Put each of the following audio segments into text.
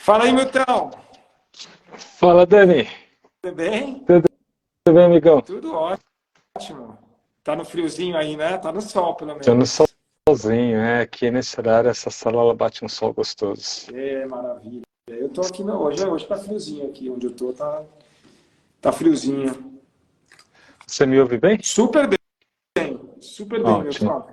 Fala aí, Milton. Fala, Dani. Tudo bem? Tudo bem, amigão? Tudo ótimo. Tá no friozinho aí, né? Tá no sol, pelo Tô no menos. solzinho, aqui nesse horário essa sala ela bate um sol gostoso. É, maravilha. Eu tô aqui hoje tá friozinho aqui onde eu tô, tá friozinho. Você me ouve bem? Super bem, Ótimo. Milton.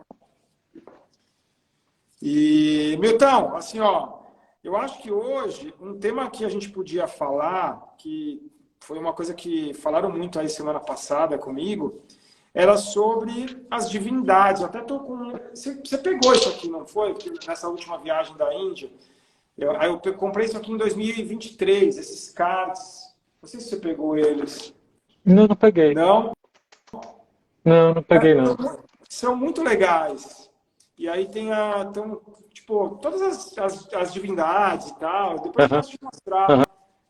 E, Milton, assim, ó, eu acho que hoje um tema que a gente podia falar, que foi uma coisa que falaram muito aí semana passada comigo, era sobre as divindades. Eu até tô com. Você pegou isso aqui, não foi? Porque nessa última viagem da Índia. Eu comprei isso aqui em 2023, esses cards. Não sei se você pegou eles. Não, não peguei. Não? Não, não peguei não. São muito legais. E aí tem tipo, todas as divindades e tal. Depois eu Aham, posso te mostrar. aham,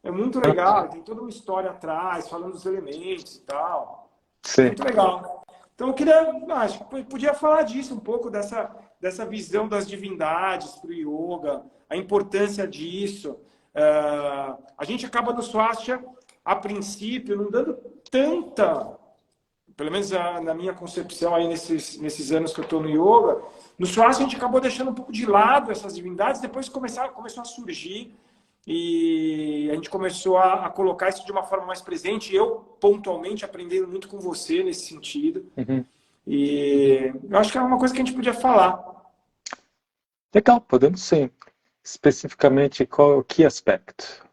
É muito legal, tem toda uma história atrás, falando dos elementos e tal. sim. Muito legal. Então eu queria, acho que podia falar disso um pouco, dessa visão das divindades para o yoga, a importância disso. A gente acaba no Swastika, a princípio, não dando tanta, pelo menos na minha concepção aí nesses anos que eu estou no yoga, no Swastika a gente acabou deixando um pouco de lado essas divindades, depois começou a surgir e a gente começou a colocar isso de uma forma mais presente. Eu, pontualmente, aprendendo muito com você nesse sentido. Uhum. E eu acho que é uma coisa que a gente podia falar. Legal, podemos sim. Especificamente, que aspecto?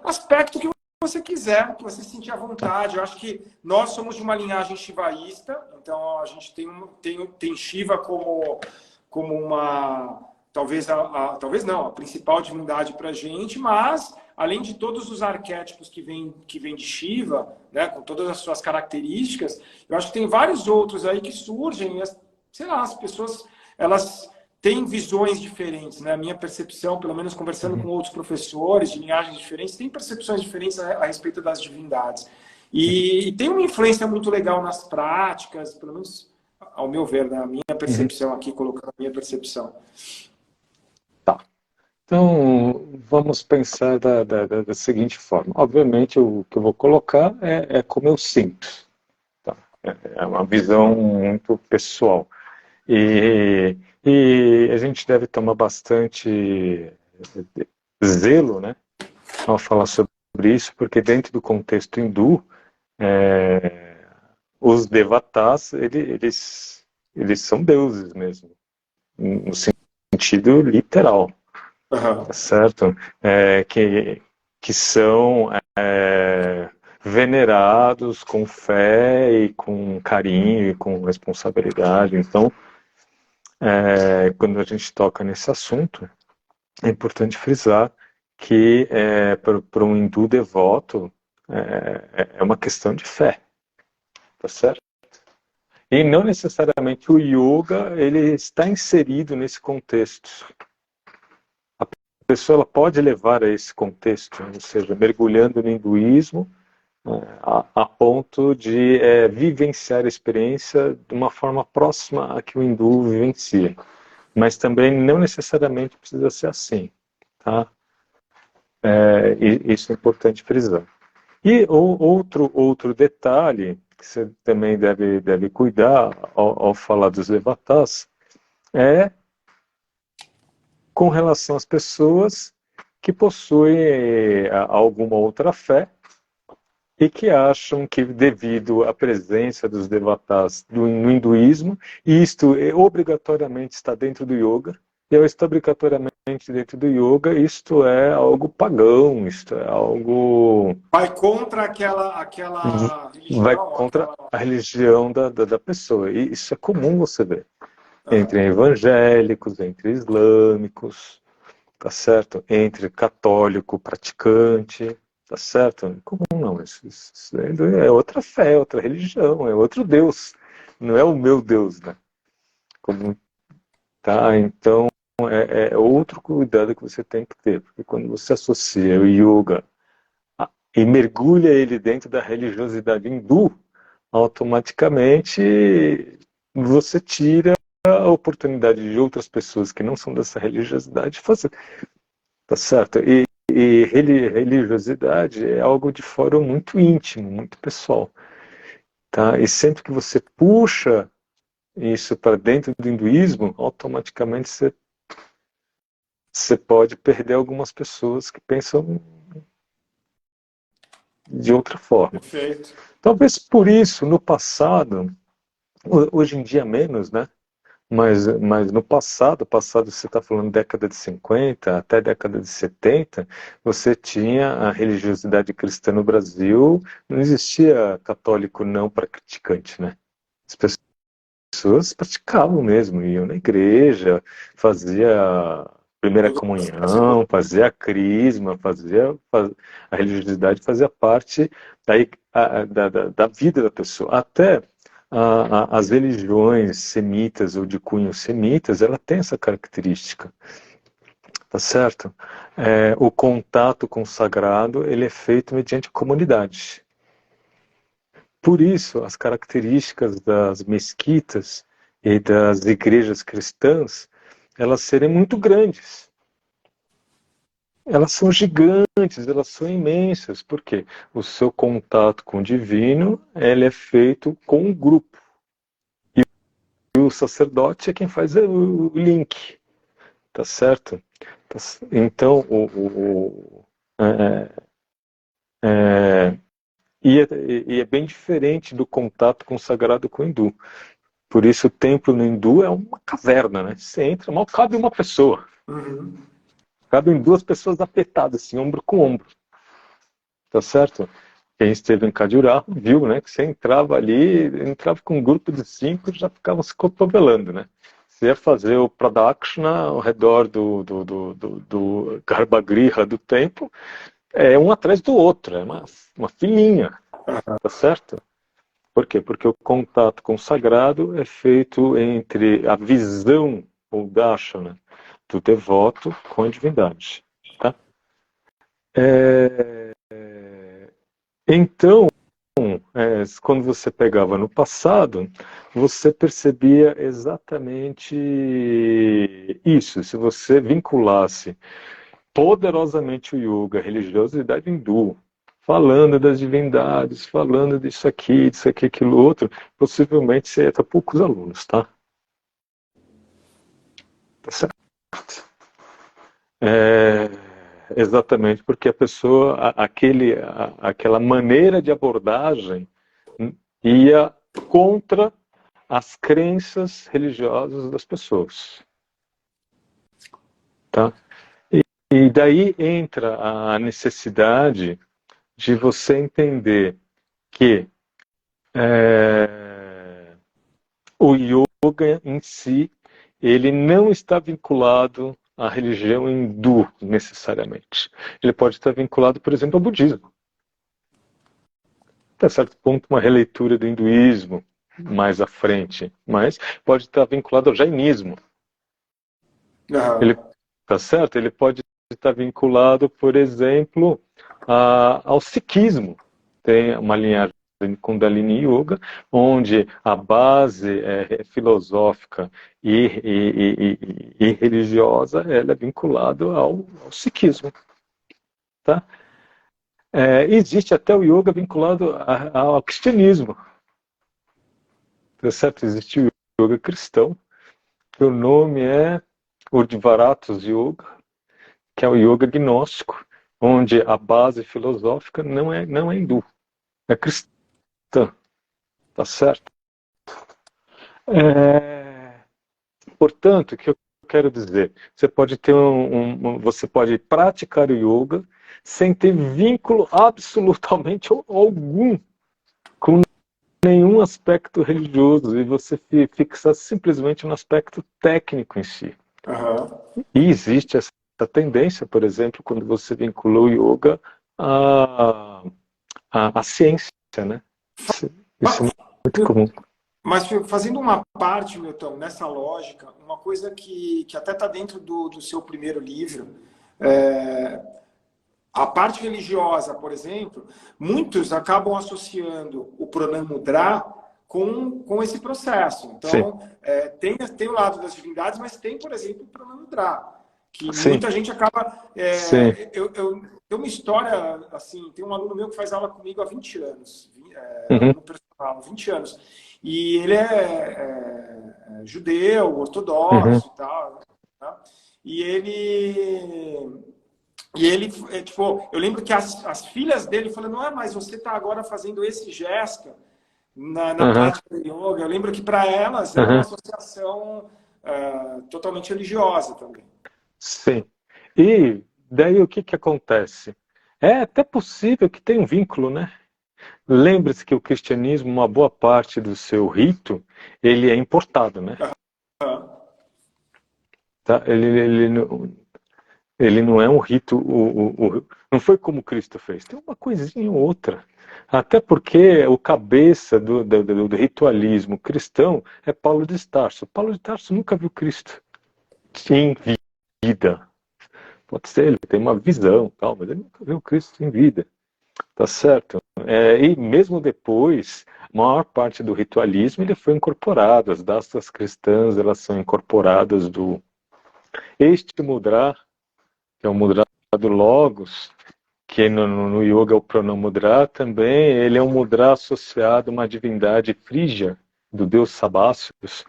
Aspecto que você quiser, que você sentir à Tá. vontade. Eu acho que nós somos de uma linhagem shivaísta, então a gente tem Shiva como uma, talvez não, a principal divindade para a gente, mas além de todos os arquétipos que vem de Shiva, né, com todas as suas características, eu acho que tem vários outros aí que surgem, e sei lá, as pessoas, elas têm visões diferentes, né? A minha percepção, pelo menos conversando com Uhum. outros professores de linhagens diferentes, tem percepções diferentes a respeito das divindades. E tem uma influência muito legal nas práticas, pelo menos ao meu ver, na minha Uhum. percepção aqui, colocando a minha percepção. Tá. Então, vamos pensar da seguinte forma. Obviamente, o que eu vou colocar é como eu sinto. Tá? É uma visão muito pessoal. E a gente deve tomar bastante zelo, né, ao falar sobre isso, porque dentro do contexto hindu, é, os devatas, eles são deuses mesmo, no sentido literal, tá Uhum. certo? Que são venerados com fé e com carinho e com responsabilidade. Então, quando a gente toca nesse assunto, é importante frisar que para um hindu devoto é uma questão de fé, tá certo? E não necessariamente o yoga ele está inserido nesse contexto. A pessoa ela pode levar a esse contexto, ou seja, mergulhando no hinduísmo a ponto de vivenciar a experiência de uma forma próxima a que o hindu vivencia. Mas também não necessariamente precisa ser assim, tá? Isso é importante frisar. E outro detalhe que você também deve cuidar ao falar dos devatas é com relação às pessoas que possuem alguma outra fé e que acham que devido à presença dos devatas no hinduísmo, isto obrigatoriamente está dentro do yoga, e ao estar obrigatoriamente dentro do yoga, isto é algo pagão, isto é algo Vai contra aquela vai religião, contra aquela. a religião da pessoa. E isso é comum você ver entre Uhum. evangélicos, entre islâmicos, tá certo? Entre católico praticante, tá certo? Não é comum não, isso é outra fé, outra religião, é outro Deus, não é o meu Deus, né? Como, tá? Então é outro cuidado que você tem que ter, porque quando você associa o yoga e mergulha ele dentro da religiosidade hindu, automaticamente você tira a oportunidade de outras pessoas que não são dessa religiosidade fazer, tá certo? religiosidade é algo de fora muito íntimo, muito pessoal. Tá? E sempre que você puxa isso para dentro do hinduísmo, automaticamente você pode perder algumas pessoas que pensam de outra forma. Perfeito. Talvez por isso, no passado, hoje em dia menos, né? Mas no passado você está falando década de 50 até década de 70, você tinha a religiosidade cristã no Brasil, não existia católico não praticante, né? As pessoas praticavam mesmo, iam na igreja, fazia primeira Todo o processo. comunhão, fazia a crisma, a religiosidade fazia parte da vida da pessoa. Até as religiões semitas ou de cunho semitas, ela tem essa característica, tá certo? O contato com o sagrado, ele é feito mediante comunidade. Por isso, as características das mesquitas e das igrejas cristãs, elas serem muito grandes. Elas são gigantes, elas são imensas. Por quê? O seu contato com o divino, ele é feito com um grupo. E o sacerdote é quem faz o link. Tá certo? Então, é, é, e é bem diferente do contato com o sagrado com o hindu. Por isso o templo no hindu é uma caverna, né? Você entra, mal cabe uma pessoa. Uhum. Cabem duas pessoas apertadas, assim, ombro com ombro. Tá certo? Quem esteve em Khajuraho viu, né? Que você entrava ali, entrava com um grupo de 5, já ficavam se cotovelando, né? Você ia fazer o Pradakshina ao redor do Garbhagriha do templo, um atrás do outro, é uma filinha, tá certo? Por quê? Porque o contato com o sagrado é feito entre a visão, ou darshana, do devoto com a divindade. Tá? Então, quando você pegava no passado, você percebia exatamente isso. Se você vinculasse poderosamente o yoga, a religiosidade hindu, falando das divindades, falando disso aqui, aquilo outro, possivelmente você ia ter poucos alunos, tá? Tá certo? Exatamente, porque a pessoa, aquela maneira de abordagem ia contra as crenças religiosas das pessoas. Tá? E daí entra a necessidade de você entender que o yoga em si, ele não está vinculado à religião hindu, necessariamente. Ele pode estar vinculado, por exemplo, ao budismo. Até certo ponto, uma releitura do hinduísmo mais à frente, mas pode estar vinculado ao jainismo. Ele, Uhum. tá certo? Ele pode estar vinculado, por exemplo, ao sikhismo. Tem uma linhagem Kundalini Yoga, onde a base filosófica e religiosa ela é vinculada ao sikhismo. Tá? Existe até o yoga vinculado ao cristianismo. Tá certo? Existe o yoga cristão, que o nome é Urdhvaratus Yoga, que é o yoga gnóstico, onde a base filosófica não é hindu, é cristã. Tá certo? Portanto, o que eu quero dizer? Você pode ter você pode praticar o yoga sem ter vínculo absolutamente algum com nenhum aspecto religioso e você fixar simplesmente no aspecto técnico em si. Uhum. E existe essa tendência, por exemplo, quando você vincula o yoga à ciência, né? Isso é muito comum. Mas fazendo uma parte, Milton, nessa lógica, uma coisa que até está dentro do seu primeiro livro, a parte religiosa, por exemplo, muitos acabam associando o Pranamudra com esse processo. Sim. Então, tem o lado das divindades, mas tem, por exemplo, o Pranamudra. que Sim, muita gente acaba... sim. Tem uma história, assim, tem um aluno meu que faz aula comigo há 20 anos, Uhum, aluno personal, 20 anos, e ele é judeu, uhum, ortodoxo e tal, tá? E ele, tipo, eu lembro que as filhas dele falaram, não é, mas você está agora fazendo esse gesto na uhum, prática do yoga. Eu lembro que para elas era uma uhum, associação totalmente religiosa também. sim. E daí o que que acontece? É até possível que tenha um vínculo, né? Lembre-se que o cristianismo, uma boa parte do seu rito, ele é importado, né? Tá? Ele não é um rito, não foi como Cristo fez. Tem uma coisinha ou outra. Até porque o cabeça do ritualismo cristão é Paulo de Tarso. Paulo de Tarso nunca viu Cristo em vida. Pode ser, ele tem uma visão, tal, mas ele nunca viu Cristo em vida. Tá certo? E mesmo depois, a maior parte do ritualismo ele foi incorporado. As dastas cristãs elas são incorporadas do este mudra, que é o mudra do Logos, que no yoga é o pranamudra também, ele é um mudra associado a uma divindade frígia, do deus Sabácios.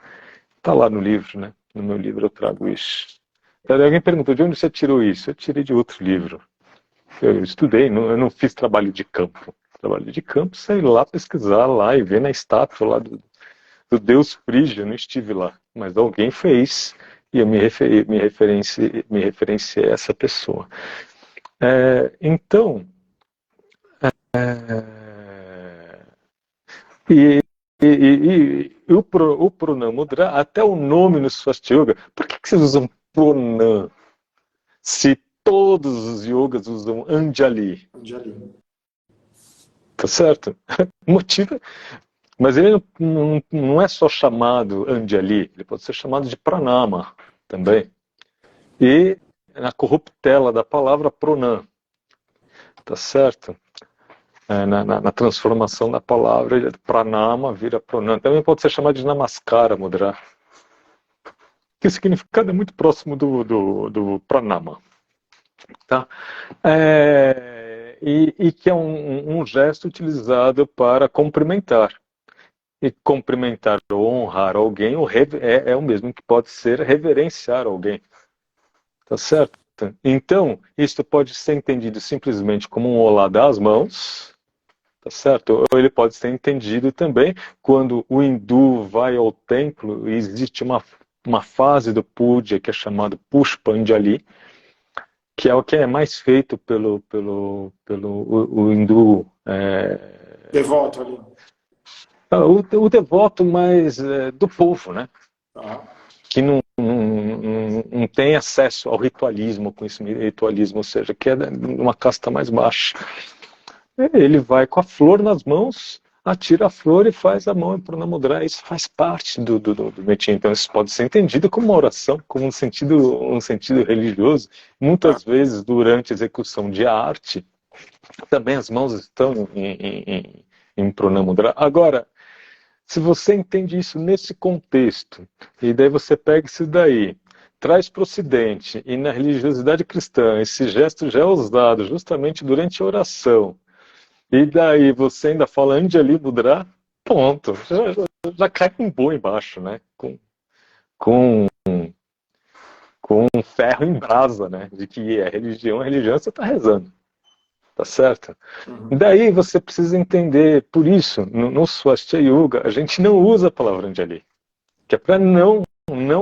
Está lá no livro, né? No meu livro eu trago isso. Aí alguém perguntou, de onde você tirou isso? Eu tirei de outro livro. Eu estudei, eu não fiz trabalho de campo. Trabalho de campo, sei lá, pesquisar lá e ver na estátua lá do deus frígio, eu não estive lá. Mas alguém fez e eu me referenciei a essa pessoa. Então, é, e, o Pranamudra, até o nome no Swastika Yoga, por que vocês usam Pranam se todos os yogas usam Anjali? Tá certo? O motivo, mas ele não é só chamado Anjali, ele pode ser chamado de Pranama também. E na corruptela da palavra Pranam, tá certo? Na transformação da palavra pranama vira pranam. Também pode ser chamado de namaskara mudra, que o significado é muito próximo do pranama. Tá? E que é um gesto utilizado para cumprimentar. E cumprimentar ou honrar alguém é o mesmo que pode ser reverenciar alguém. Tá certo? Então, isso pode ser entendido simplesmente como um olá das mãos, tá certo? Ou ele pode ser entendido também quando o hindu vai ao templo e existe uma fase do puja que é chamado Pushpanjali, que é o que é mais feito pelo hindu. Devoto ali. O devoto mais do povo, né? Tá. Que não tem acesso ao ritualismo, com esse ritualismo, ou seja, que é uma casta mais baixa. Ele vai com a flor nas mãos, atira a flor e faz a mão em Pranamudra. Isso faz parte do metim. Então, isso pode ser entendido como uma oração, como um sentido religioso. Muitas vezes, durante a execução de arte, também as mãos estão em Pranamudra. Agora, se você entende isso nesse contexto, e daí você pega isso daí, traz para o Ocidente, e na religiosidade cristã, esse gesto já é usado justamente durante a oração, e daí você ainda fala Anjali Mudra, ponto. Já cai com boi embaixo, né? Com, com um ferro em brasa, né? De que é religião você está rezando. Tá certo? Uhum. Daí você precisa entender, por isso, no Swastika Yoga, a gente não usa a palavra Anjali, que é para não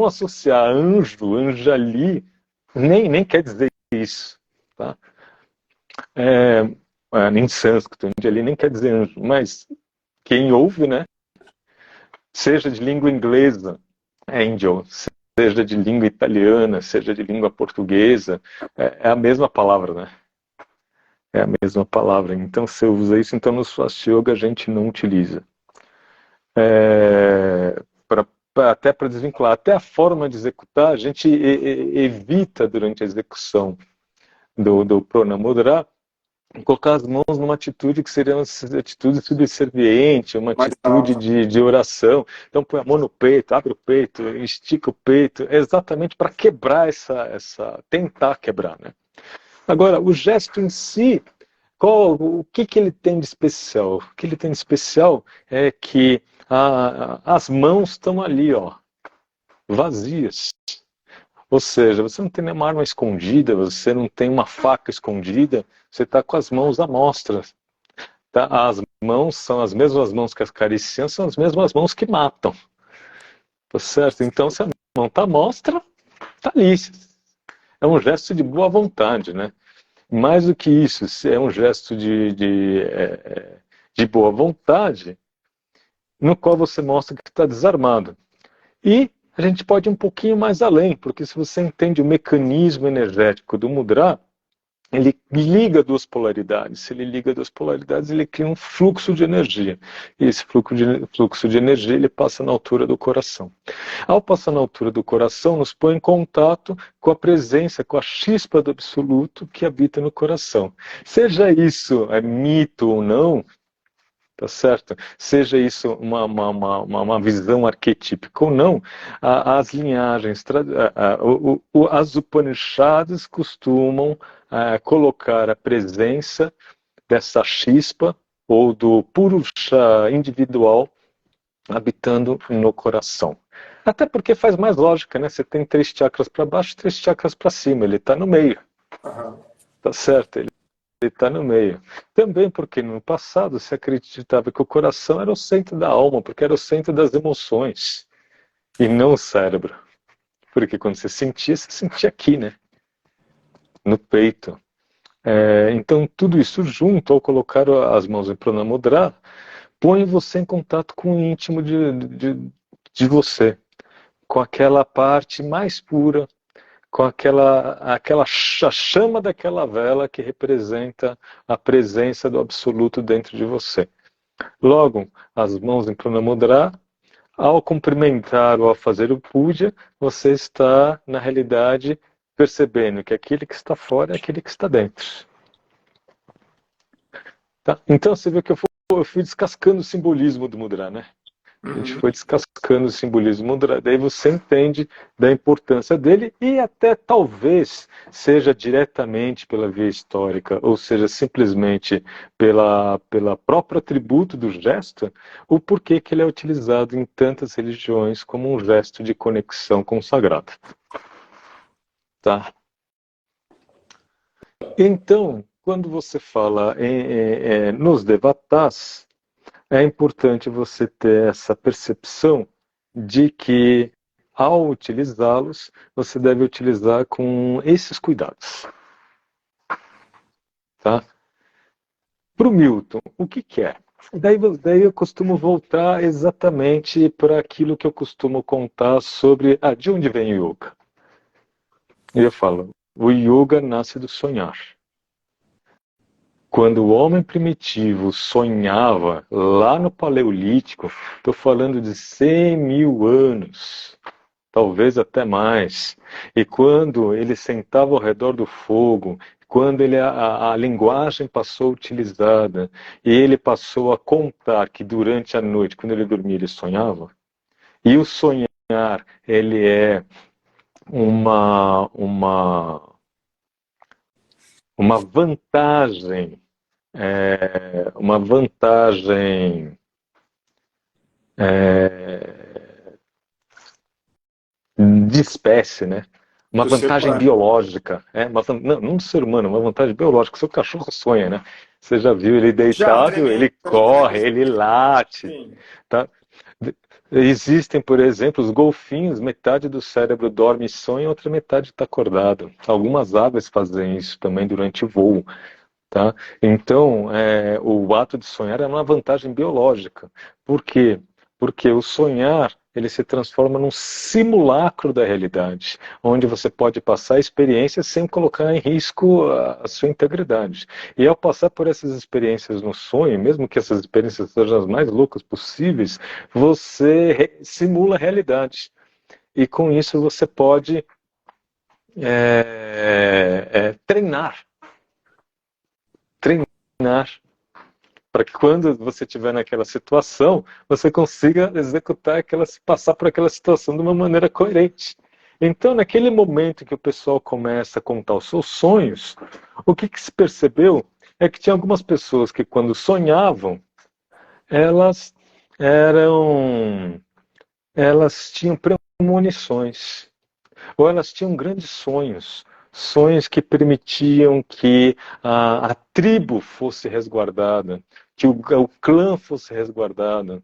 associar anjo, Anjali, nem quer dizer isso. Tá? Em sânscrito, Anjali nem quer dizer anjo, mas quem ouve, né? Seja de língua inglesa, angel, seja de língua italiana, seja de língua portuguesa, é a mesma palavra, né? É a mesma palavra. Então, se eu usa isso, então no Swastika Yoga a gente não utiliza. Até para desvincular, até a forma de executar, a gente evita durante a execução do Pranamudra colocar as mãos numa atitude que seria uma atitude subserviente, uma Mais atitude alto. de oração. Então põe a mão no peito, abre o peito, estica o peito, exatamente para quebrar tentar quebrar, né? Agora, o gesto em si, o que ele tem de especial? O que ele tem de especial é que as mãos estão ali, ó, vazias. Ou seja, você não tem nenhuma arma escondida, você não tem uma faca escondida, você está com as mãos à mostra. Tá? As mãos são as mesmas mãos que acariciam, são as mesmas mãos que matam. Tá certo? Então, se a mão está à mostra, está ali. É um gesto de boa vontade, né? Mais do que isso, se é um gesto de boa vontade, no qual você mostra que está desarmado. E a gente pode ir um pouquinho mais além, porque se você entende o mecanismo energético do mudra, ele liga duas polaridades. Se ele liga duas polaridades, ele cria um fluxo de energia. E esse fluxo de energia ele passa na altura do coração. Ao passar na altura do coração, nos põe em contato com a presença, com a chispa do absoluto que habita no coração. Seja isso mito ou não, tá certo? Seja isso uma visão arquetípica ou não, as linhagens, as Upanishads costumam colocar a presença dessa chispa ou do Purusha individual habitando no coração. Até porque faz mais lógica, né? Você tem 3 chakras para baixo, 3 chakras para cima, ele está no meio, Aham. tá certo? Ele está no meio. Também porque no passado se acreditava que o coração era o centro da alma, porque era o centro das emoções, e não o cérebro. Porque quando você sentia aqui, né? No peito. Então, tudo isso junto, ao colocar as mãos em Pranamudra, põe você em contato com o íntimo de você, com aquela parte mais pura, com a chama daquela vela que representa a presença do absoluto dentro de você. Logo, as mãos em Pranamudra, ao cumprimentar ou ao fazer o puja, você está, na realidade, percebendo que aquele que está fora é aquele que está dentro. Tá? Então, você vê que eu fui descascando o simbolismo do mudra, né? A gente Uhum. foi descascando o simbolismo mudra, daí você entende da importância dele e até talvez seja diretamente pela via histórica, ou seja, simplesmente pela próprio atributo do gesto, o porquê que ele é utilizado em tantas religiões como um gesto de conexão com o sagrado. Tá? Então, quando você fala nos devatas, é importante você ter essa percepção de que, ao utilizá-los, você deve utilizar com esses cuidados. Tá? Para o Milton, o que é? Daí eu costumo voltar exatamente para aquilo que eu costumo contar sobre de onde vem o yoga. E eu falo, o yoga nasce do sonhar. Quando o homem primitivo sonhava lá no Paleolítico, estou falando de 100 mil anos, talvez até mais, e quando ele sentava ao redor do fogo, quando a linguagem passou utilizada, e ele passou a contar que durante a noite, quando ele dormia, ele sonhava, e o sonhar, ele é uma vantagem uma vantagem de espécie, né? Uma Do ser vantagem humano. biológica, não do ser humano, uma vantagem biológica. Seu cachorro sonha, né? Você já viu ele Já, deitado, tremendo, ele corre, ele late, sim. tá? Existem, por exemplo, os golfinhos, metade do cérebro dorme e sonha, outra metade está acordado. Algumas aves fazem isso também durante o voo. Tá? Então, o ato de sonhar é uma vantagem biológica. Por quê? Porque o sonhar ele se transforma num simulacro da realidade, onde você pode passar experiências sem colocar em risco a sua integridade. E ao passar por essas experiências no sonho, mesmo que essas experiências sejam as mais loucas possíveis, você simula a realidade. E com isso você pode treinar para que quando você estiver naquela situação, você consiga executar passar por aquela situação de uma maneira coerente. Então, naquele momento que o pessoal começa a contar os seus sonhos, o que se percebeu é que tinha algumas pessoas que, quando sonhavam, elas elas tinham premonições, ou elas tinham grandes sonhos, sonhos que permitiam que a tribo fosse resguardada, que o clã fosse resguardado,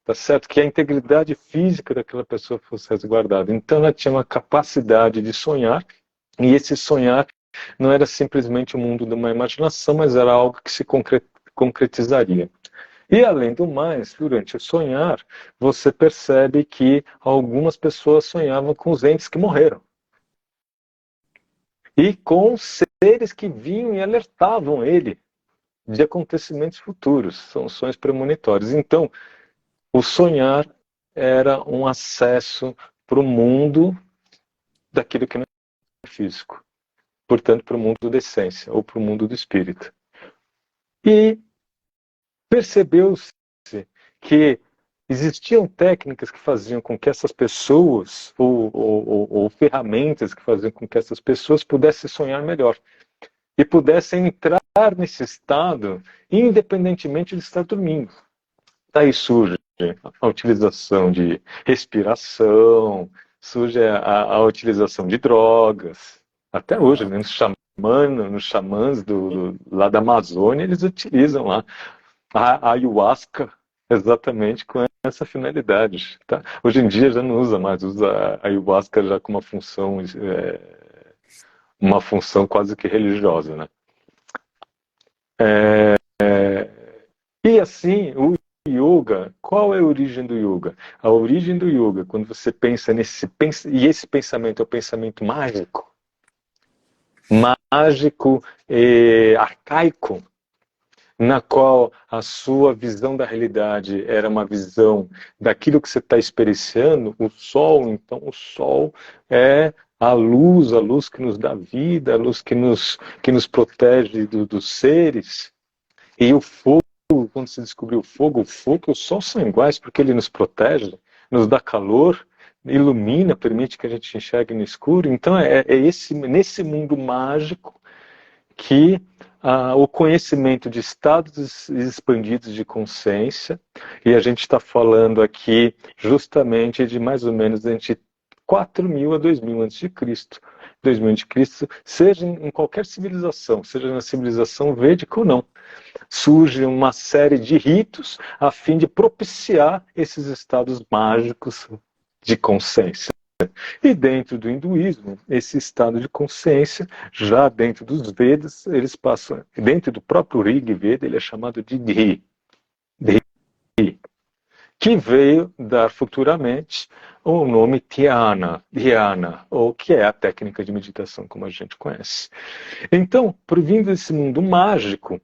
tá certo? Que a integridade física daquela pessoa fosse resguardada. Então ela tinha uma capacidade de sonhar, e esse sonhar não era simplesmente o mundo de uma imaginação, mas era algo que se concretizaria. E além do mais, durante o sonhar, você percebe que algumas pessoas sonhavam com os entes que morreram. E com seres que vinham e alertavam ele de acontecimentos futuros. São sonhos premonitórios. Então, o sonhar era um acesso para o mundo daquilo que não é físico. Portanto, para o mundo da essência, ou para o mundo do espírito. E percebeu-se que existiam técnicas que faziam com que essas pessoas, ou ferramentas que faziam com que essas pessoas pudessem sonhar melhor. E pudessem entrar nesse estado, independentemente de estar dormindo. Daí surge a utilização de respiração, surge a utilização de drogas. Até hoje, né, nos xamãs lá da Amazônia, eles utilizam lá a ayahuasca exatamente com essa finalidade. Tá? Hoje em dia já não usa mais, usa a ayahuasca já com uma função quase que religiosa, né? E assim, o yoga, qual é a origem do yoga? A origem do yoga, quando você pensa e esse pensamento é o pensamento mágico e arcaico, na qual a sua visão da realidade era uma visão daquilo que você está experienciando, o sol, então o sol é a luz que nos dá vida, a luz que nos protege dos seres, e o fogo, quando se descobriu o fogo e o sol são iguais porque ele nos protege, nos dá calor, ilumina, permite que a gente enxergue no escuro. Então nesse mundo mágico que o conhecimento de estados expandidos de consciência, e a gente está falando aqui justamente de mais ou menos entre 4.000 a 2.000 a.C., 2.000 a.C., seja em qualquer civilização, seja na civilização védica ou não, surge uma série de ritos a fim de propiciar esses estados mágicos de consciência. E dentro do hinduísmo, esse estado de consciência, já dentro dos Vedas, eles passam, dentro do próprio Rig Veda, ele é chamado de Dhri, que veio dar futuramente o nome Dhyana, ou que é a técnica de meditação como a gente conhece. Então, por vindo desse mundo mágico,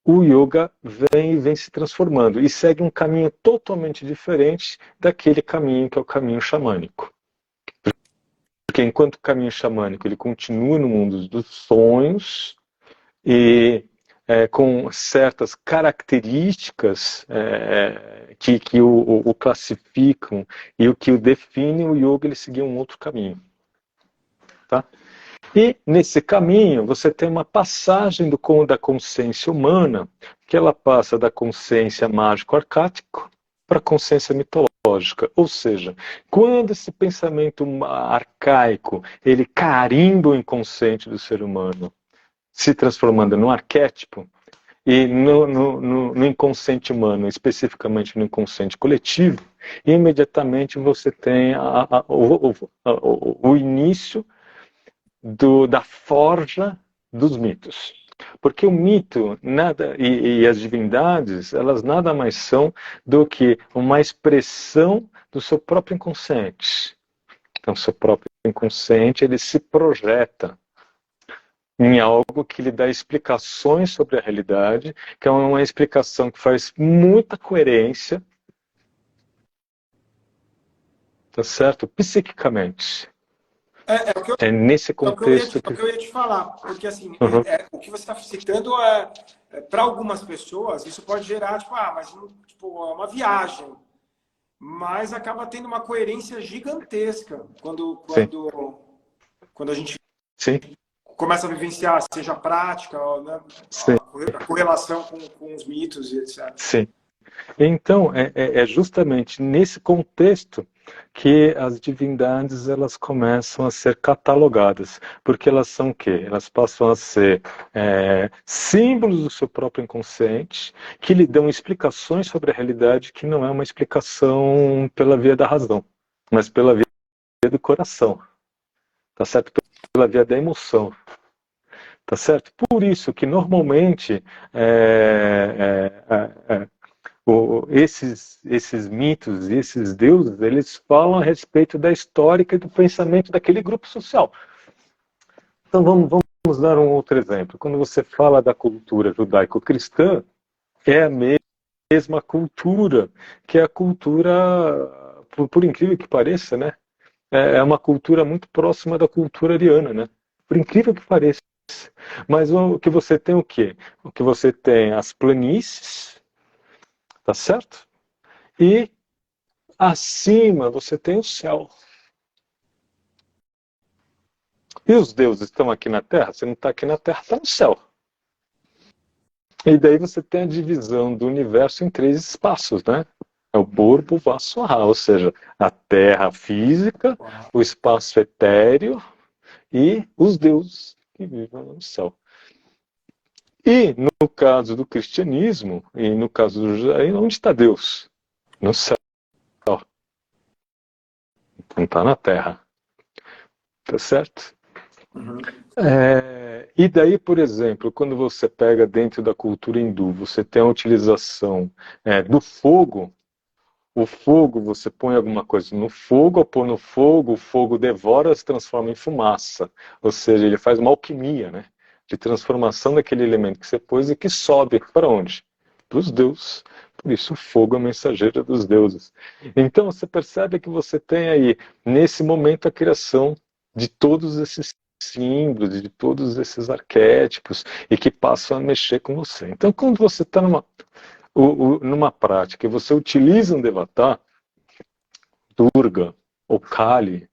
o yoga vem se transformando e segue um caminho totalmente diferente daquele caminho que é o caminho xamânico. Porque enquanto o caminho xamânico ele continua no mundo dos sonhos e com certas características que o classificam e o que o define, o yoga ele seguia um outro caminho. Tá? E nesse caminho você tem uma passagem da consciência humana, que ela passa da consciência mágico-arcático para a consciência mitológica. Ou seja, quando esse pensamento arcaico ele carimba o inconsciente do ser humano, se transformando num arquétipo, e no inconsciente humano, especificamente no inconsciente coletivo, imediatamente você tem o início da forja dos mitos. Porque o mito e as divindades, elas nada mais são do que uma expressão do seu próprio inconsciente. Então, seu próprio inconsciente, ele se projeta em algo que lhe dá explicações sobre a realidade, que é uma explicação que faz muita coerência, tá certo? Psiquicamente. É o que eu, É nesse é o que eu ia contexto te, é o que... que eu ia te falar, porque assim, Uhum. o que você está citando para algumas pessoas, isso pode gerar, tipo, mas tipo, é uma viagem, mas acaba tendo uma coerência gigantesca Sim, quando a gente sim, começa a vivenciar, seja a prática, né, sim, a correlação com os mitos e etc. sim. Então, é justamente nesse contexto que as divindades elas começam a ser catalogadas, porque elas são o quê? Elas passam a ser símbolos do seu próprio inconsciente, que lhe dão explicações sobre a realidade que não é uma explicação pela via da razão, mas pela via do coração, tá certo? Pela via da emoção. Tá certo? Por isso que normalmente esses mitos, esses deuses, eles falam a respeito da história e do pensamento daquele grupo social. Então vamos dar um outro exemplo. Quando você fala da cultura judaico-cristã, é a mesma cultura, que é a cultura, por incrível que pareça, né? É uma cultura muito próxima da cultura ariana, né? Por incrível que pareça. Mas o que você tem o quê? O que você tem as planícies, tá certo? E acima você tem o céu. E os deuses estão aqui na Terra? Você não está aqui na Terra, está no céu. E daí você tem a divisão do universo em três espaços, né? É o Burbo Vassoa, ou seja, a Terra física, o espaço etéreo e os deuses que vivem no céu. E no caso do cristianismo, e no caso do judaísmo, onde está Deus? No céu. Não está na Terra. Tá certo? Uhum. E daí, por exemplo, quando você pega dentro da cultura hindu, você tem a utilização do fogo. O fogo, você põe alguma coisa no fogo, ao pôr no fogo, o fogo devora, se transforma em fumaça. Ou seja, ele faz uma alquimia, né? De transformação daquele elemento que você pôs e que sobe para onde? Para os deuses. Por isso, o fogo é mensageiro dos deuses. Então, você percebe que você tem aí, nesse momento, a criação de todos esses símbolos, de todos esses arquétipos, e que passam a mexer com você. Então, quando você está numa prática e você utiliza um Devatar, Durga, ou Kali,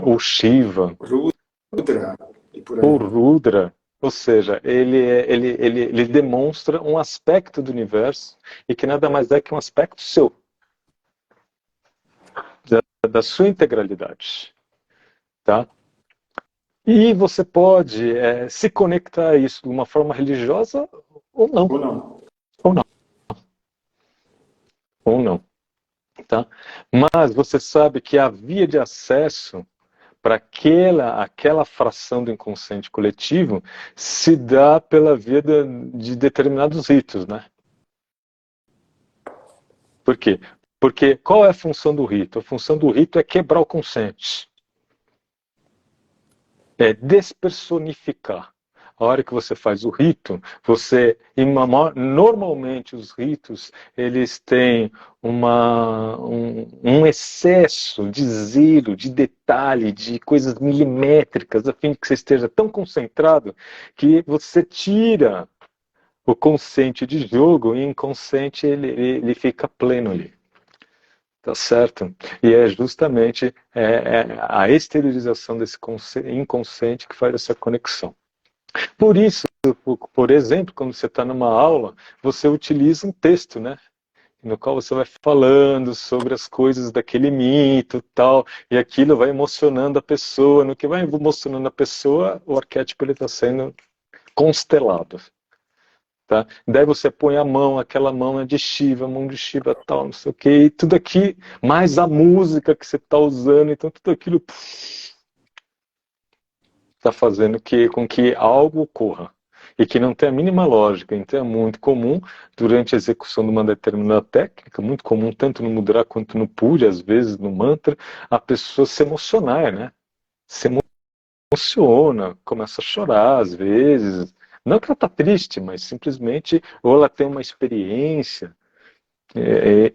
ou Shiva, Rudra e por aí ou vai. Rudra, ou seja, ele demonstra um aspecto do universo e que nada mais é que um aspecto seu, da sua integralidade. Tá? E você pode se conectar a isso de uma forma religiosa ou não. Ou não. Ou não. Ou não. Tá? Mas você sabe que a via de acesso para aquela fração do inconsciente coletivo se dá pela via de determinados ritos, né? Por quê? Porque qual é a função do rito? A função do rito é quebrar o consciente, é despersonificar. A hora que você faz o rito, normalmente os ritos eles têm um excesso de zelo, de detalhe, de coisas milimétricas, a fim de que você esteja tão concentrado que você tira o consciente de jogo e o inconsciente ele fica pleno ali. Tá certo? E é justamente a exteriorização desse inconsciente que faz essa conexão. Por isso, por exemplo, quando você está numa aula, você utiliza um texto, né? No qual você vai falando sobre as coisas daquele mito tal, e aquilo vai emocionando a pessoa. No que vai emocionando a pessoa, o arquétipo está sendo constelado. Tá? Daí você põe a mão, aquela mão é de Shiva, a mão de Shiva tal, não sei o que, e tudo aqui, mais a música que você está usando, então tudo aquilo está fazendo com que algo ocorra. E que não tem a mínima lógica. Então é muito comum, durante a execução de uma determinada técnica, muito comum tanto no mudra quanto no puja, às vezes no mantra, a pessoa se emocionar, né? Se emociona, começa a chorar às vezes. Não que ela está triste, mas simplesmente ou ela tem uma experiência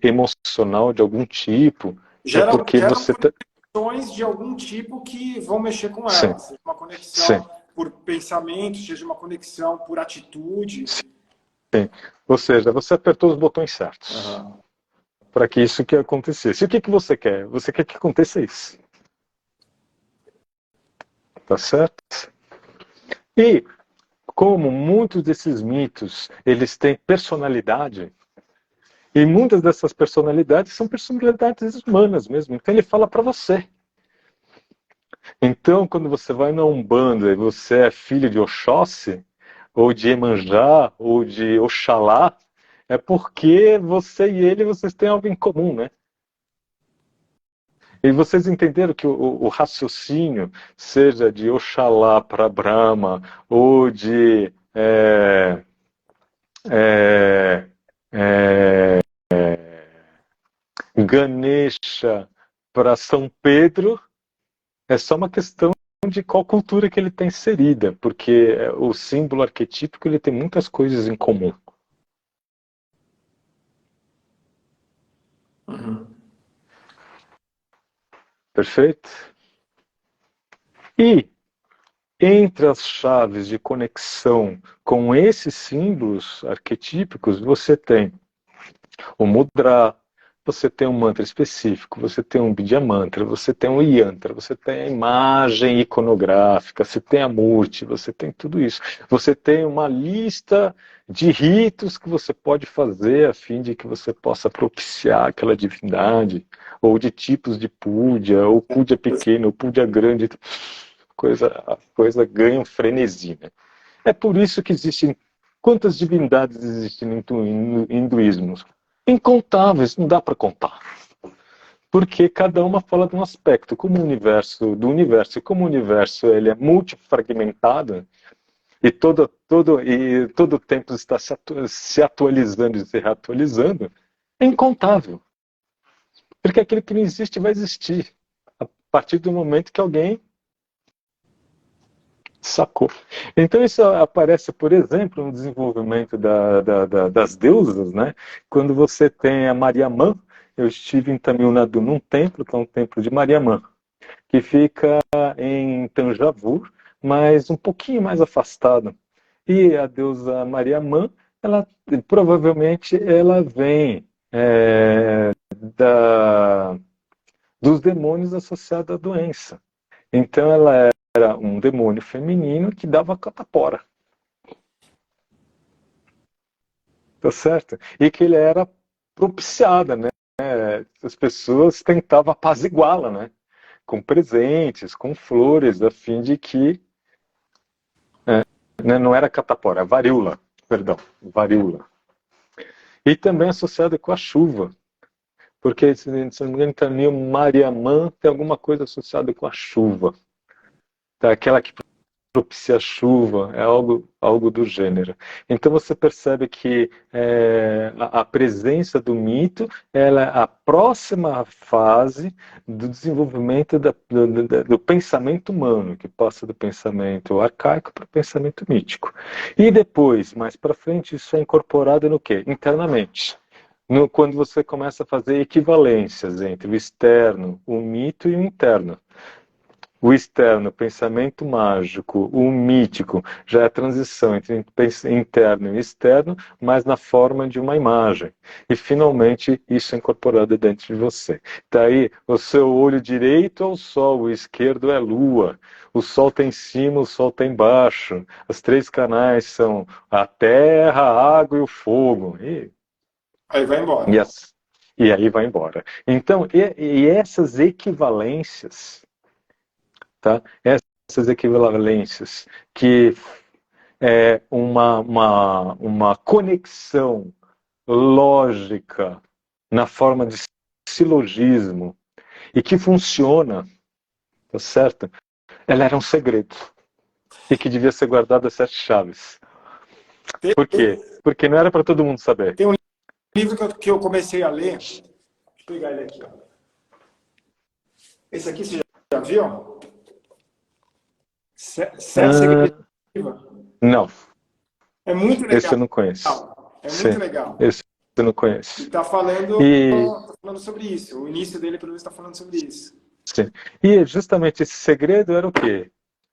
emocional de algum tipo, é Gera, porque gera, você tá... conexões de algum tipo que vão mexer com sim, ela. Seja uma sim, conexão por pensamento, seja uma conexão por atitude. sim. Ou seja, você apertou os botões certos Aham. para que isso que acontecesse. E o que que você quer? Você quer que aconteça isso. Tá certo? E como muitos desses mitos, eles têm personalidade, e muitas dessas personalidades são personalidades humanas mesmo. Então ele fala para você. Então, quando você vai na Umbanda e você é filho de Oxóssi, ou de Iemanjá, ou de Oxalá, é porque você e ele, vocês têm algo em comum, né? E vocês entenderam que o raciocínio, seja de Oxalá para Brahma, ou de é, é, Ganesha para São Pedro, é só uma questão de qual cultura que ele está inserida, porque o símbolo arquetípico ele tem muitas coisas em comum. Uhum. Perfeito? E entre as chaves de conexão com esses símbolos arquetípicos, você tem o mudra, você tem um mantra específico, você tem um Bidya mantra, você tem um yantra, você tem a imagem iconográfica, você tem a murti, você tem tudo isso. Você tem uma lista de ritos que você pode fazer a fim de que você possa propiciar aquela divindade, ou de tipos de puja, ou puja pequeno, ou puja grande. A coisa ganha um frenesi, né? É por isso que existem. Quantas divindades existem no hinduísmo? Incontáveis, não dá para contar. Porque cada uma fala de um aspecto. Como o universo, e como o universo ele é multifragmentado, e todo o tempo está se atualizando e se reatualizando, é incontável. Porque aquilo que não existe vai existir. A partir do momento que alguém sacou. Então isso aparece, por exemplo, no desenvolvimento das deusas, né? Quando você tem a Mariamã, eu estive em Tamil Nadu num templo, que é um templo de Mariamã, que fica em Tanjavur, mas um pouquinho mais afastado. E a deusa Mariamã, ela provavelmente ela vem da, dos demônios associados à doença. Então ela era um demônio feminino que dava catapora. Tá certo? E que ele era propiciada, né? As pessoas tentavam apaziguá-la, né? Com presentes, com flores, a fim de que né, não era catapora, varíola, perdão, varíola. E também associada com a chuva, porque se não me engano também o Mariamã tem alguma coisa associada com a chuva, tá? Aquela que propicia chuva, é algo do gênero. Então você percebe que a presença do mito ela é a próxima fase do desenvolvimento do pensamento humano, que passa do pensamento arcaico para o pensamento mítico. E depois, mais para frente, isso é incorporado no quê? Internamente. Quando você começa a fazer equivalências entre o externo, o mito e o interno. O externo, pensamento mágico, o mítico, já é a transição entre interno e externo, mas na forma de uma imagem. E, finalmente, isso é incorporado dentro de você. Daí, o seu olho direito é o sol, o esquerdo é a lua. O sol está em cima, o sol está embaixo. Os três canais são a terra, a água e o fogo. Aí vai embora. E, as, e aí vai embora. Então, e essas equivalências... Tá? Essas equivalências, que é uma conexão lógica na forma de silogismo e que funciona, tá certo? Ela era um segredo e que devia ser guardada a sete chaves. Tem, Por quê? Porque não era para todo mundo saber. tem um livro que eu comecei a ler, deixa eu pegar ele aqui. Ó. Esse aqui você já viu? Sete Segredos. Não, É muito esse legal. eu não conheço. É muito Sim, legal. esse eu não E conheço. está falando, E tá falando sobre isso. O início dele, pelo menos, está falando sobre isso. Sim. E justamente esse segredo era o quê?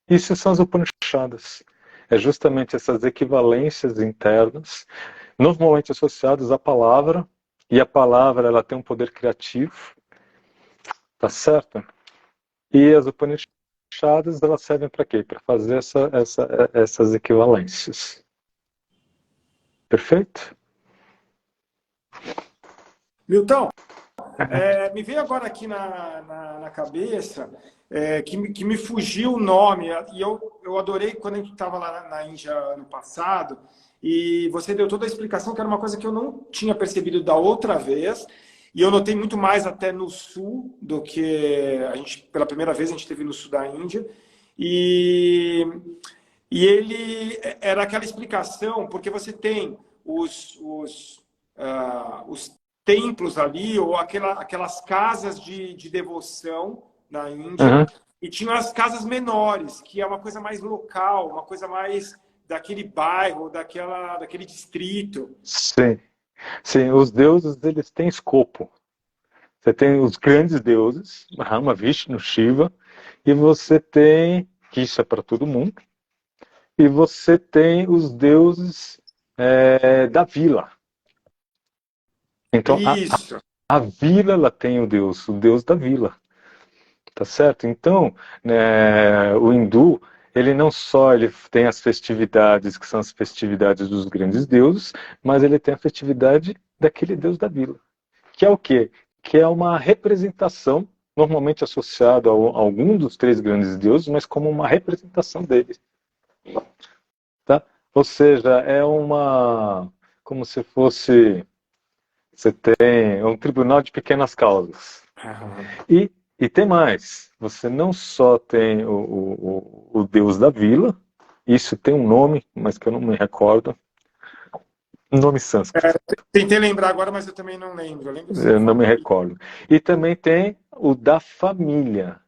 Isso são as Upanishads. É justamente essas equivalências internas, normalmente associadas à palavra, e a palavra ela tem um poder criativo, tá certo? E as Upanishads elas servem para quê? Para fazer essas equivalências. Perfeito? Milton, me veio agora aqui na cabeça que me fugiu o nome, e eu adorei quando a gente estava lá na Índia ano passado, e você deu toda a explicação, que era uma coisa que eu não tinha percebido da outra vez, e eu notei muito mais até no sul do que a gente, pela primeira vez, a gente teve no sul da Índia, e, e ele era aquela explicação, porque você tem os templos ali, ou aquelas casas de devoção na Índia, Uhum. e tinham as casas menores, que é uma coisa mais local, uma coisa mais daquele bairro, daquele distrito. Sim. Sim, os deuses eles têm escopo. Você tem os grandes deuses, Brahma, Vishnu, Shiva, e você tem, que isso é para todo mundo, e você tem os deuses da vila. Então, Isso. a vila ela tem o deus da vila, tá certo? Então, né, o hindu, ele não só ele tem as festividades, que são as festividades dos grandes deuses, mas ele tem a festividade daquele deus da vila. Que é o quê? Que é uma representação, normalmente associada a algum dos três grandes deuses, mas como uma representação deles. Tá? Ou seja, é como se fosse, você tem um tribunal de pequenas causas. E tem mais, você não só tem o deus da vila, isso tem um nome, mas que eu não me recordo, um nome sânscrito, Tentei lembrar agora, mas eu também não lembro. Eu lembro que você eu não me falou. recordo. E também tem o da família,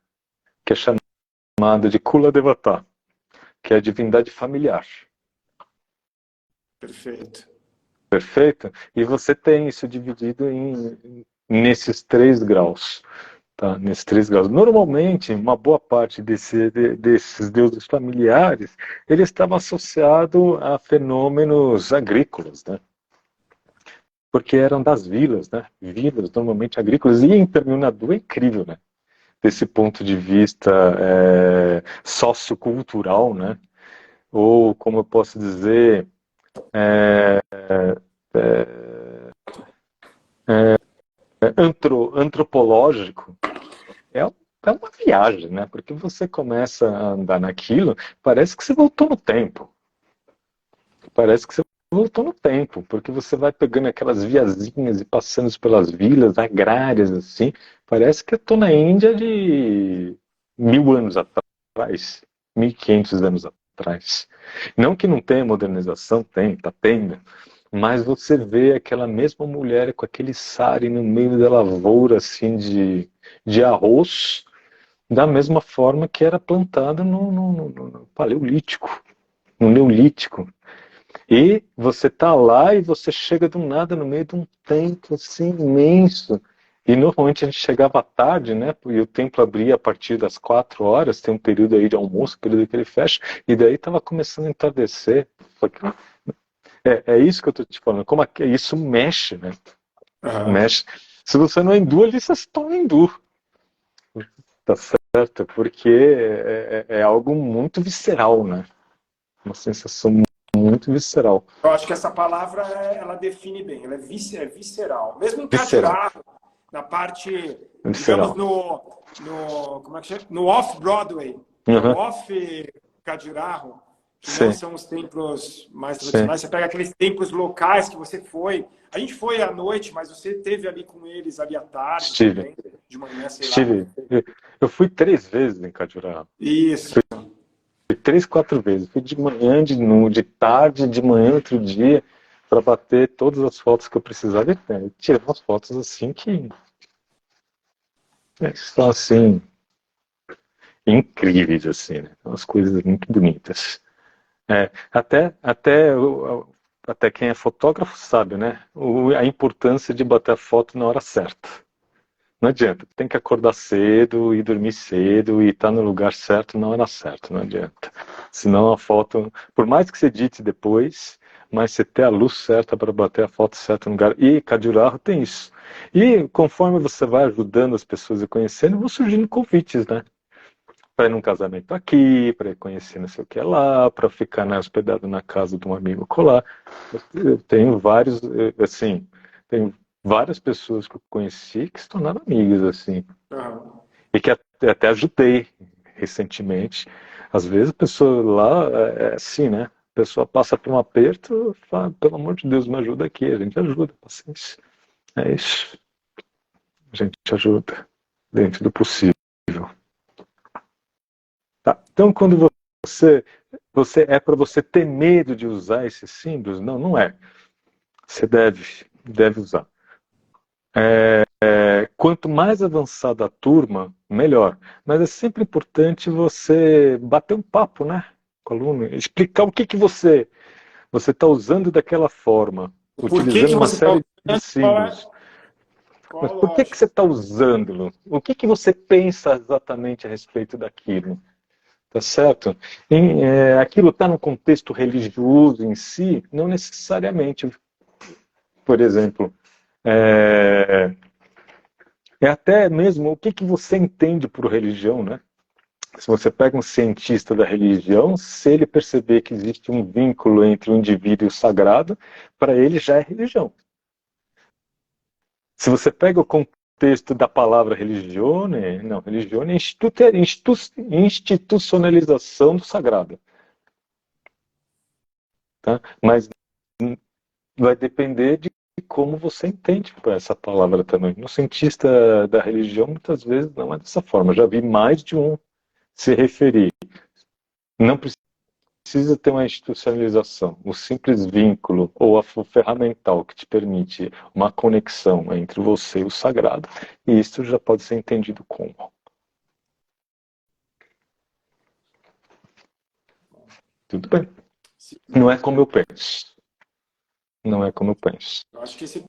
que é chamado de Kula Devata, que é a divindade familiar. Perfeito. Perfeito? E você tem isso dividido nesses 3 graus. Tá? Nesses 3 graus. Normalmente, uma boa parte desses deuses familiares, eles estavam associados a fenômenos agrícolas, né? Porque eram das vilas, né? Vilas normalmente agrícolas. E em Tamil Nadu é incrível, né? Desse ponto de vista sociocultural, né? Ou, como eu posso dizer, antropológico, é uma viagem, né? Porque você começa a andar naquilo, parece que você voltou no tempo. Parece que você voltou no tempo, porque você vai pegando aquelas viazinhas e passando pelas vilas agrárias, assim. Parece que eu estou na Índia de 1000 anos atrás, 1500 anos atrás. Não que não tenha modernização, tem, tá tendo. Mas você vê aquela mesma mulher com aquele sari no meio da lavoura, assim, de arroz, da mesma forma que era plantada no Paleolítico, no Neolítico. E você tá lá e você chega do nada no meio de um templo assim imenso. E normalmente a gente chegava à tarde, né? E o templo abria a partir das 4 horas, tem um período aí de almoço, período que ele fecha, e daí estava começando a entardecer. É isso que eu tô te falando, como isso mexe, né? Uhum. Mexe. Se você não é hindu, ali você se torna hindu. Tá certo? Porque é algo muito visceral, né? Uma sensação muito visceral. Eu acho que essa palavra ela define bem, ela é visceral. Mesmo em Visceral. Cadirá, na parte, digamos, Visceral. como é que chama? No off-Broadway, no Uhum. off-Khajuraho, que não Sim, são os templos mais sim. tradicionais. Você pega aqueles templos locais que você foi. A gente foi à noite, mas você esteve ali com eles ali à tarde Estive. também, de manhã, sei lá. Estive. Eu fui 3 vezes em Cadirá. Isso. Fui 3, 4 vezes. Fui de manhã, de tarde, de manhã, outro dia, para bater todas as fotos que eu precisava. E tirar umas fotos assim que são assim, incríveis, assim, né? Umas coisas muito bonitas. É, até quem é fotógrafo sabe, né? A importância de bater a foto na hora certa. Não adianta. Tem que acordar cedo e dormir cedo e estar no lugar certo na hora certa. Não adianta. Senão a foto, por mais que você edite depois, mas você ter a luz certa para bater a foto certa no lugar. E Cadiuraho tem isso. E conforme você vai ajudando as pessoas a conhecendo, vão surgindo convites, né? Para ir num casamento aqui, para ir conhecer não sei o que lá, para ficar, né, hospedado na casa de um amigo colar. Eu tenho vários, assim, tenho várias pessoas que eu conheci que se tornaram amigas, assim, Aham. e que até ajudei recentemente. Às vezes a pessoa lá é assim, né? A pessoa passa por um aperto, fala, pelo amor de Deus, me ajuda aqui. A gente ajuda, paciência. É isso. A gente ajuda dentro do possível. Tá? Então, quando você é para você ter medo de usar esses símbolos? Não, não é. Você deve usar. Quanto mais avançada a turma, melhor. Mas é sempre importante você bater um papo, né, com o aluno, explicar o que você está usando daquela forma, O porquê utilizando que uma você está série de usando, símbolos. qual Mas a por que lógica? você está usando-lo? O que você pensa exatamente a respeito daquilo? Tá certo? Aquilo está no contexto religioso em si? Não necessariamente. Por exemplo, é, até mesmo o que você entende por religião, né? Se você pega um cientista da religião, se ele perceber que existe um vínculo entre o indivíduo e o sagrado, para ele já é religião. Se você pega o contexto da palavra religione, não, religione é institucionalização do sagrado, tá? Mas vai depender de como você entende essa palavra também. No cientista da religião, muitas vezes não é dessa forma. Eu já vi mais de um se referir. Não precisa ter uma institucionalização. O simples vínculo ou a ferramental que te permite uma conexão entre você e o sagrado, e isso já pode ser entendido como. Tudo bem. Não é como eu penso. Não é como eu penso. Eu acho que esse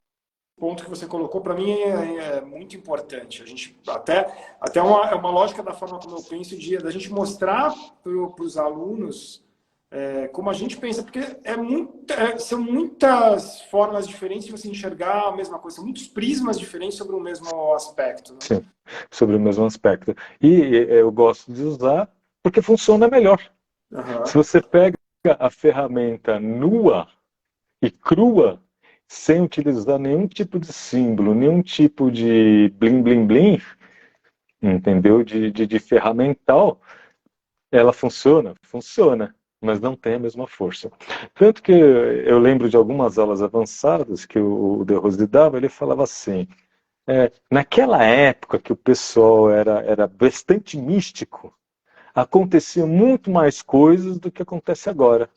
ponto que você colocou para mim é muito importante. A gente até é uma lógica da forma como eu penso da gente mostrar para os alunos como a gente pensa, porque são muitas formas diferentes de você enxergar a mesma coisa, são muitos prismas diferentes sobre o mesmo aspecto. Né? Sim, sobre o mesmo aspecto. E eu gosto de usar porque funciona melhor. Se Uhum. você pega a ferramenta nua e crua, sem utilizar nenhum tipo de símbolo, nenhum tipo de blim blim blim, entendeu? De ferramental, ela funciona? Funciona, mas não tem a mesma força. Tanto que eu lembro de algumas aulas avançadas que o De Rose dava, ele falava assim, naquela época que o pessoal era bastante místico, acontecia muito mais coisas do que acontece agora.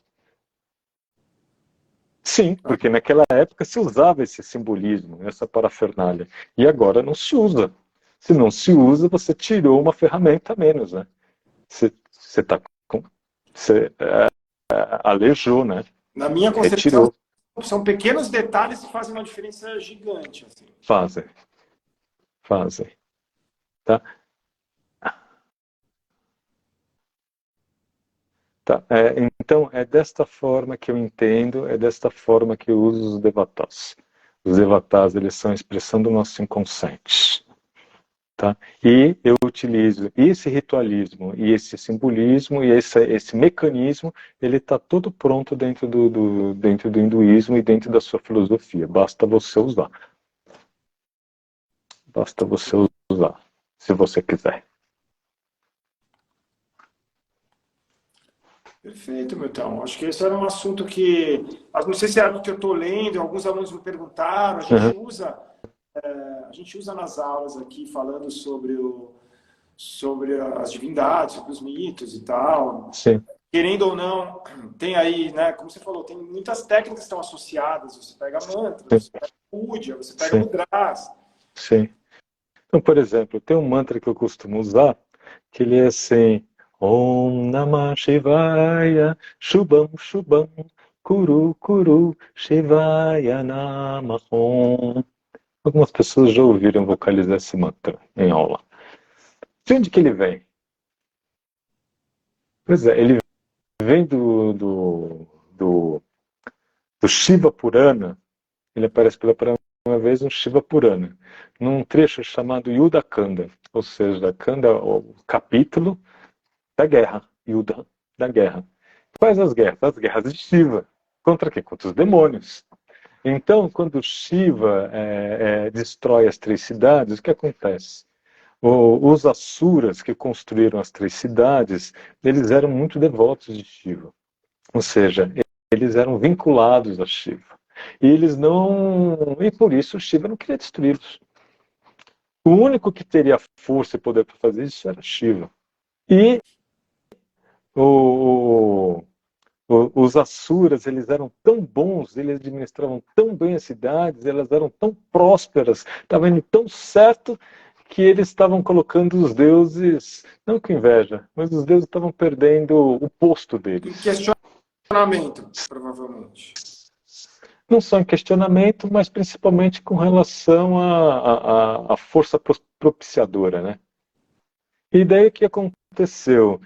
Sim, porque naquela época se usava esse simbolismo, essa parafernália. E agora não se usa. Se não se usa, você tirou uma ferramenta a menos, né? Você tá com, você alejou, né? Na minha concepção, Retirou. são pequenos detalhes que fazem uma diferença gigante. Assim. Fazem, fazem. Tá? Tá. Então, é desta forma que eu entendo, é desta forma que eu uso os devatas. Os devatas, eles são a expressão do nosso inconsciente. Tá? E eu utilizo esse ritualismo e esse simbolismo e esse mecanismo, ele está todo pronto dentro do hinduísmo e dentro da sua filosofia. Basta você usar. Basta você usar, se você quiser. Perfeito, Milton. Acho que esse era um assunto que, não sei se é algo que eu estou lendo, alguns alunos me perguntaram, Uhum. a gente usa nas aulas aqui falando sobre as divindades, sobre os mitos e tal. Sim, Querendo ou não, tem aí, né, como você falou, tem muitas técnicas que estão associadas. Você pega mantras, sim, você pega puja, você pega sim, mudras. sim. Então, por exemplo, tem um mantra que eu costumo usar, que ele é assim, Om Namah Shivaya, Shubham Shubham, Kuru Kuru, Shivaya Namah Om. Algumas pessoas já ouviram vocalizar esse mantra em aula. De onde que ele vem? Pois é, ele vem do Shiva Purana. Ele aparece pela primeira vez no Shiva Purana, num trecho chamado Yuddha Kanda, ou seja, Kanda, o capítulo da guerra, Yuddha, da guerra. Quais as guerras? As guerras de Shiva. Contra quê? Contra os demônios. Então, quando Shiva destrói as três cidades, o que acontece? Os Asuras que construíram as três cidades, eles eram muito devotos de Shiva. Ou seja, eles eram vinculados a Shiva. E eles não. E por isso Shiva não queria destruí-los. O único que teria força e poder para fazer isso era Shiva. E o, os Asuras, eles eram tão bons, eles administravam tão bem as cidades, elas eram tão prósperas, estava indo tão certo que eles estavam colocando os deuses, não com inveja, mas os deuses estavam perdendo o posto Em deles. questionamento, provavelmente. Não só em questionamento, mas principalmente com relação à força propiciadora, né? E daí o que aconteceu?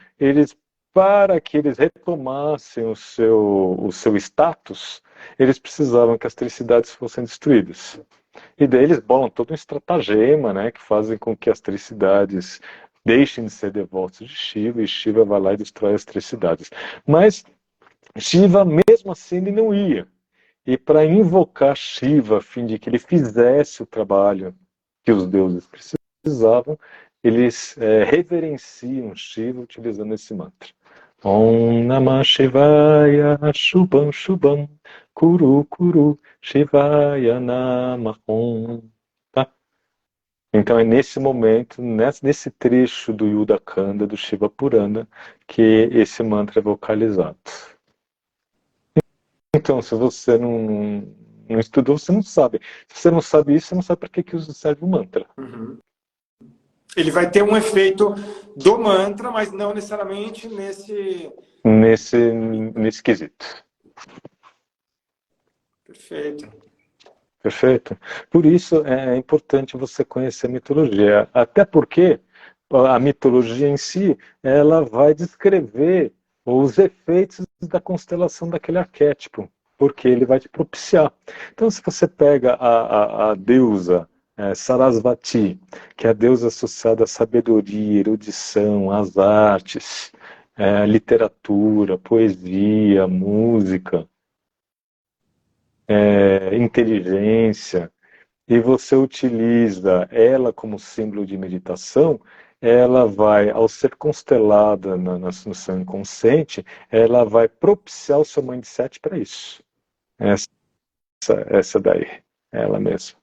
Para que eles retomassem o seu status, eles precisavam que as três cidades fossem destruídas. E daí eles bolam todo um estratagema, né, que fazem com que as três cidades deixem de ser devotos de Shiva, e Shiva vai lá e destrói as três cidades. Mas Shiva, mesmo assim, ele não ia. E para invocar Shiva, a fim de que ele fizesse o trabalho que os deuses precisavam, eles reverenciam Shiva utilizando esse mantra. Om Namah Shivaya Shubham Shubham Kuru Kuru Shivaya Namah Om. Tá? Então é nesse momento, nesse trecho do Yuddha Kanda, do Shiva Purana, que esse mantra é vocalizado. Então, se você não estudou, você não sabe. Se você não sabe isso, você não sabe para que serve o mantra. Uhum. Ele vai ter um efeito do mantra, mas não necessariamente Nesse quesito. Perfeito. Perfeito? Por isso é importante você conhecer a mitologia. Até porque a mitologia em si, ela vai descrever os efeitos da constelação daquele arquétipo, porque ele vai te propiciar. Então, se você pega a deusa Sarasvati, que é a deusa associada à sabedoria, erudição, às artes, literatura, poesia, música, inteligência, e você utiliza ela como símbolo de meditação, ela vai, ao ser constelada no seu inconsciente, ela vai propiciar o seu mindset para isso. Essa daí, ela mesma.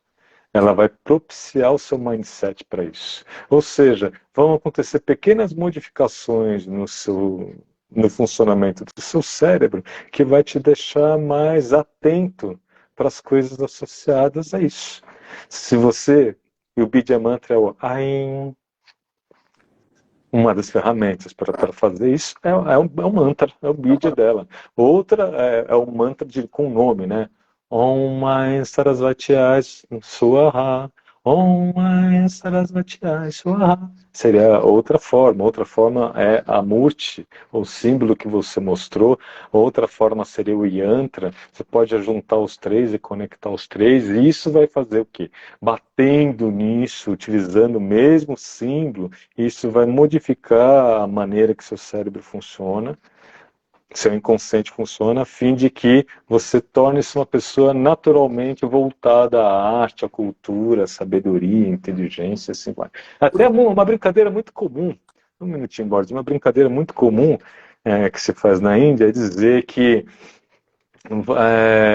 Ela vai propiciar o seu mindset para isso. Ou seja, vão acontecer pequenas modificações no funcionamento do seu cérebro que vai te deixar mais atento para as coisas associadas a isso. Se você, e o Bidya Mantra é o Aim, uma das ferramentas para fazer isso é o mantra, é o Bidya dela. Outra é o mantra com nome, né? Om Maya Sarasvati Swaha. Om Maya Sarasvati Swaha. Seria outra forma. Outra forma é a Murti, o símbolo que você mostrou. Outra forma seria o Yantra. Você pode juntar os três e conectar os três. E isso vai fazer o quê? Batendo nisso, utilizando o mesmo símbolo, isso vai modificar a maneira que seu cérebro funciona, seu inconsciente funciona, a fim de que você torne-se uma pessoa naturalmente voltada à arte, à cultura, à sabedoria, à inteligência, assim vai. Até uma brincadeira muito comum, um minutinho, Borges, uma brincadeira muito comum que se faz na Índia é dizer que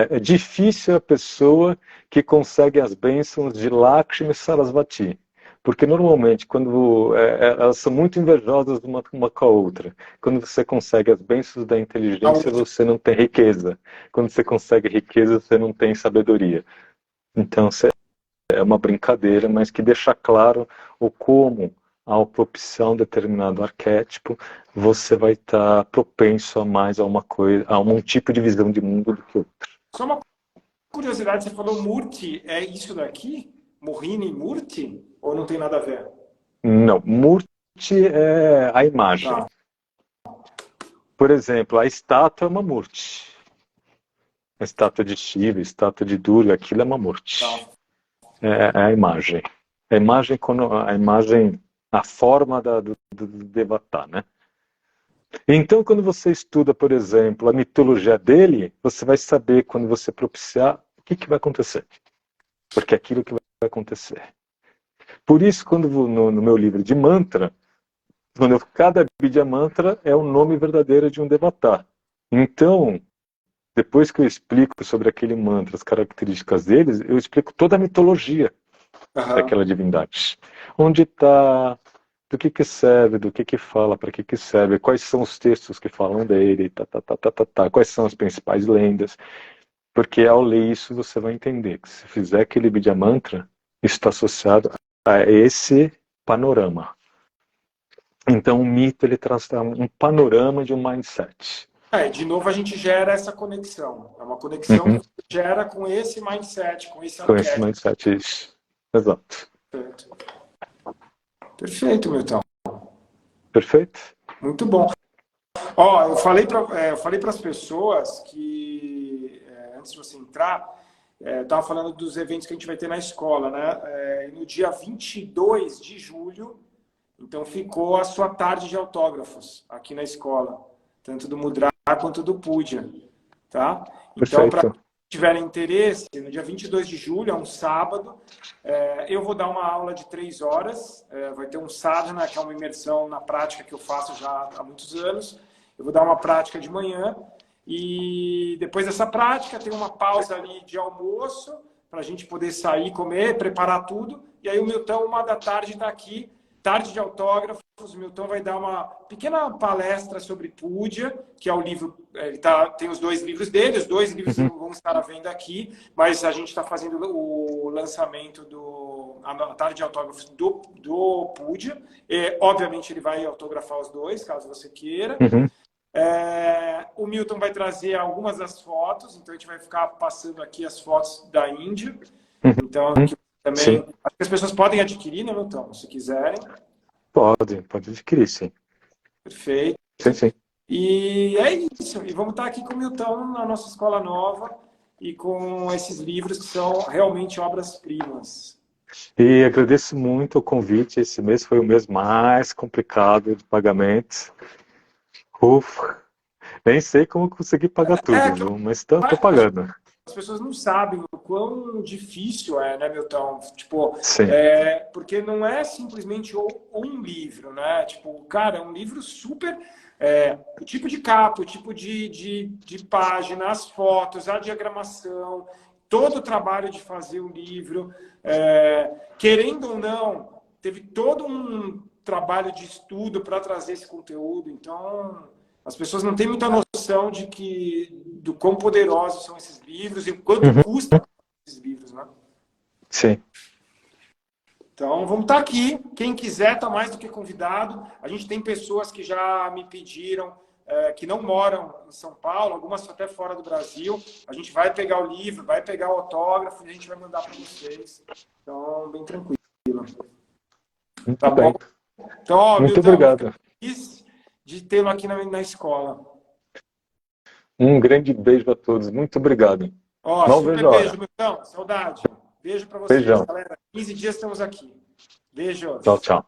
é difícil a pessoa que consegue as bênçãos de Lakshmi Sarasvati. Porque normalmente, quando elas são muito invejosas uma com a outra. Quando você consegue as bênçãos da inteligência, você não tem riqueza. Quando você consegue riqueza, você não tem sabedoria. Então, é uma brincadeira, mas que deixa claro o como, ao propiciar um determinado arquétipo, você vai estar propenso a mais a uma coisa, a um tipo de visão de mundo do que outro. Só uma curiosidade, você falou Murti, é isso daqui? Mohini Murti? Ou não tem nada a ver? Não, Murti é a imagem. Tá. Por exemplo, a estátua é uma Murti. A estátua de Shiva, a estátua de Durga, aquilo é uma Murti. Tá. É a imagem. A forma do Devata, né? Então, quando você estuda, por exemplo, a mitologia dele, você vai saber, quando você propiciar, o que vai acontecer. Porque é aquilo que vai acontecer. Por isso, quando no meu livro de mantra, cada Bidya Mantra é o nome verdadeiro de um Devata. Então, depois que eu explico sobre aquele mantra, as características deles, eu explico toda a mitologia daquela divindade. Onde está, do que serve, do que fala, para que serve, quais são os textos que falam dele, quais são as principais lendas. Porque ao ler isso você vai entender que se fizer aquele Bidya Mantra, isso está associado a esse panorama. Então o mito ele traz um panorama de um mindset. De novo a gente gera essa conexão. É uma conexão que gera com esse mindset, com esse arquétipo. Com esse mindset, isso. Exato. Perfeito. Perfeito, Milton. Perfeito. Muito bom. Ó, eu falei para as pessoas que, antes de você entrar, estava falando dos eventos que a gente vai ter na escola, né? No dia 22 de julho, então ficou a sua tarde de autógrafos aqui na escola, tanto do Mudra quanto do Puja, tá? Então, para quem tiver interesse, no dia 22 de julho, é um sábado, eu vou dar uma aula de 3 horas, vai ter um sadhana, que é uma imersão na prática que eu faço já há muitos anos. Eu vou dar uma prática de manhã e depois dessa prática tem uma pausa ali de almoço para a gente poder sair, comer, preparar tudo. E aí o Milton, 1h da tarde, está aqui, tarde de autógrafos. O Milton vai dar uma pequena palestra sobre Puja, que é o livro, tem os 2 livros dele, os 2 livros vão estar à venda aqui, mas a gente está fazendo o lançamento a tarde de autógrafos do Puja. Obviamente ele vai autografar os 2, caso você queira. O Milton vai trazer algumas das fotos, então a gente vai ficar passando aqui as fotos da Índia. Então, aqui também, acho que as pessoas podem adquirir, né, Milton, se quiserem. Pode adquirir, sim. Perfeito. Sim. E é isso. E vamos estar aqui com o Milton na nossa escola nova e com esses livros que são realmente obras-primas. E agradeço muito o convite. Esse mês foi o mês mais complicado de pagamento. Ufa, nem sei como conseguir pagar tudo, mas estou pagando. As pessoas não sabem o quão difícil é, né, Milton? Tipo, porque não é simplesmente um livro, né? Tipo, cara, é um livro super... o tipo de capa, o tipo de página, as fotos, a diagramação, todo o trabalho de fazer o livro. Querendo ou não, teve todo um trabalho de estudo para trazer esse conteúdo. Então, as pessoas não têm muita noção do quão poderosos são esses livros e quanto custa esses livros, né? Sim. Então, vamos estar aqui. Quem quiser está mais do que convidado. A gente tem pessoas que já me pediram, que não moram em São Paulo, algumas até fora do Brasil. A gente vai pegar o livro, vai pegar o autógrafo e a gente vai mandar para vocês. Então, bem tranquilo. Tá bom? Então, muito obrigado. Feliz de tê-lo aqui na escola. Um grande beijo a todos. Muito obrigado. Super beijo, Milton. Saudade. Beijo para vocês, Beijão. galera. 15 dias estamos aqui. Beijo. Tchau.